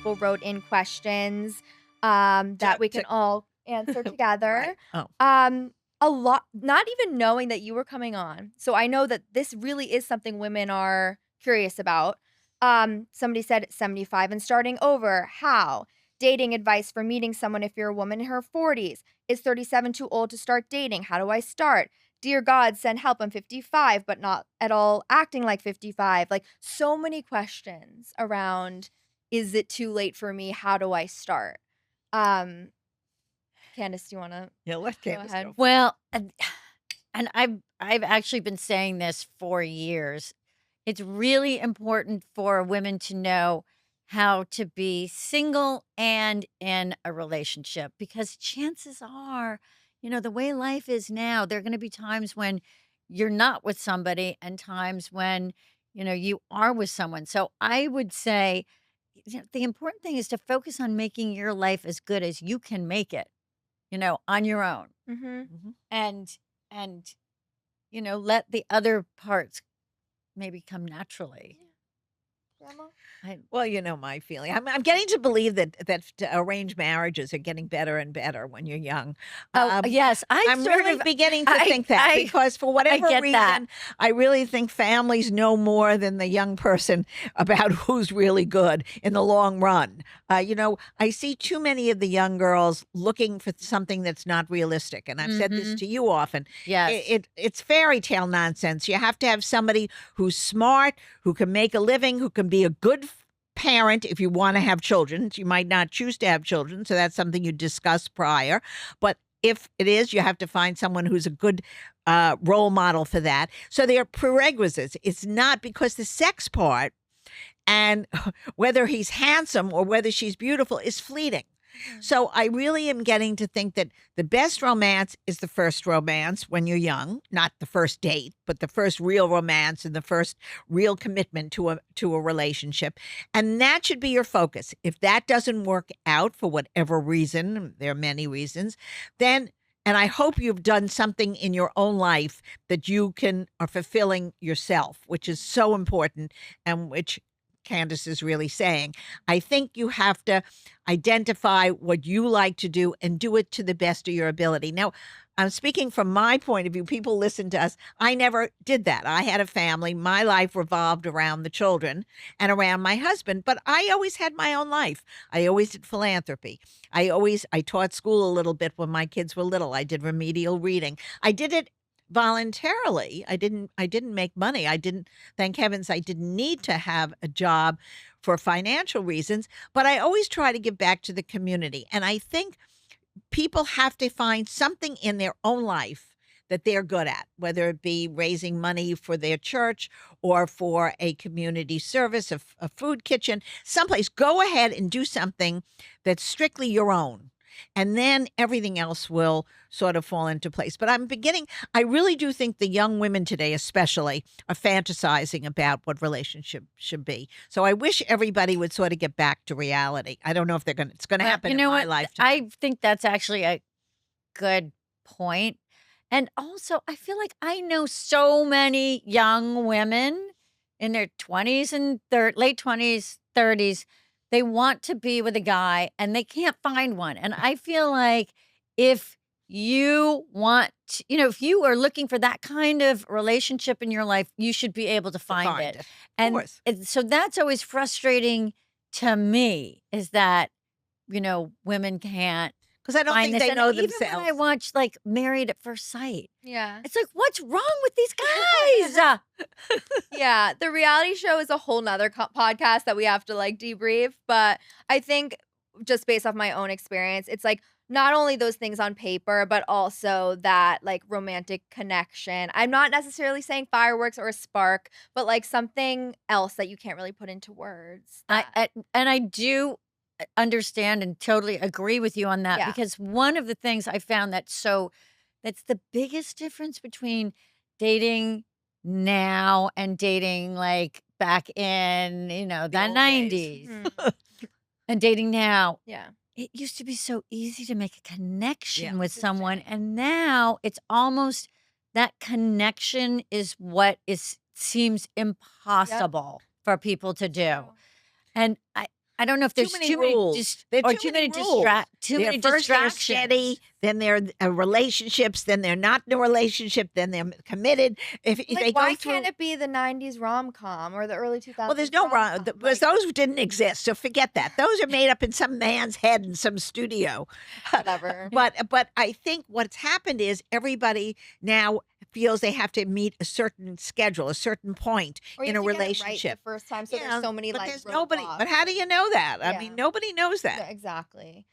people wrote in questions that we can all answer together. Right. Oh. A lot, not even knowing that you were coming on. So I know that this really is something women are curious about. Somebody said 75 and starting over. How? Dating advice for meeting someone if you're a woman in her 40s. Is 37 too old to start dating? How do I start? Dear God, send help. I'm 55, but not at all acting like 55. Like so many questions around, is it too late for me? How do I start? Um, Candace, do you want to Yeah, let go Candace ahead? go. Well, and I've actually been saying this for years. It's really important for women to know how to be single and in a relationship because chances are, the way life is now, there are going to be times when you're not with somebody and times when, you are with someone. So I would say, the important thing is to focus on making your life as good as you can make it, on your own. Mm-hmm. Mhm. And let the other parts maybe come naturally. Grandma? Well, you know my feeling. I'm getting to believe that arranged marriages are getting better and better when you're young. Oh, yes, I'm really beginning to think that I because for whatever get that. reason, I really think families know more than the young person about who's really good in the long run. I see too many of the young girls looking for something that's not realistic, and I've said this Mhm. to you often. Yes. It's fairy tale nonsense. You have to have somebody who's smart, who can make a living, who can be a good parent if you want to have children. You might not choose to have children, so that's something you discuss prior. But if it is, you have to find someone who's a good role model for that. So there are prerequisites. It's not because the sex part and whether he's handsome or whether she's beautiful is fleeting. So I really am getting to think that the best romance is the first romance when you're young, not the first date, but the first real romance and the first real commitment to a relationship. And that should be your focus. If that doesn't work out for whatever reason, there are many reasons, then and I hope you've done something in your own life that you are fulfilling yourself, which is so important and which Candace is really saying. I think you have to identify what you like to do and do it to the best of your ability. Now, I'm speaking from my point of view. People listen to us. I never did that. I had a family. My life revolved around the children and around my husband, but I always had my own life. I always did philanthropy. I taught school a little bit when my kids were little. I did remedial reading. I did it voluntarily. I didn't make money. I didn't Thank heavens I didn't need to have a job for financial reasons, but I always try to give back to the community. And I think people have to find something in their own life that they're good at, whether it be raising money for their church or for a community service, a food kitchen, someplace. Go ahead and do something that's strictly your own. And then everything else will sort of fall into place. But I really do think the young women today, especially, are fantasizing about what relationship should be. So I wish everybody would sort of get back to reality. I don't know if it's going to happen You in know my what? lifetime. I think that's actually a good point. And also, I feel like I know so many young women in their 20s and late 20s, 30s. They want to be with a guy and they can't find one. And I feel like if you if you are looking for that kind of relationship in your life, you should be able to find it. Of And, course. so that's always frustrating to me is that, women can't Because I don't find think this. they And know even when I themselves. watch like Married at First Sight, Yeah. it's like, what's wrong with these guys? Yeah, the reality show is a whole nother podcast that we have to like debrief. But I think just based off my own experience, it's like not only those things on paper, but also that like romantic connection. I'm not necessarily saying fireworks or a spark, but like something else that you can't really put into words. And I do understand and totally agree with you on that Yeah. because one of the things I found that's the biggest difference between dating now and dating like back in, the old days. 90s Mhm. and dating now. Yeah. It used to be so easy to make a connection with Just someone, saying. and now it's almost that connection is what seems impossible for people to do. True. And I don't know if Too there's many too many rules. There are or too too many many rules. too They're many first they're distractions. steady, then they're relationships, then they're not in a relationship, then they're committed. If Like, they go why can't through, it be the '90s rom-com or the early well, 2000s there's no wrong rom-com? because those didn't exist. So forget that. Those are made up in some man's head in some studio. Whatever. But I think what's happened is everybody now feels they have to meet a certain schedule, a certain point Or you in have a to get it right the relationship. first time, so there's so many, But like, there's nobody. roadblocks. But how do you know that? I Yeah. mean, nobody knows that. Yeah, exactly.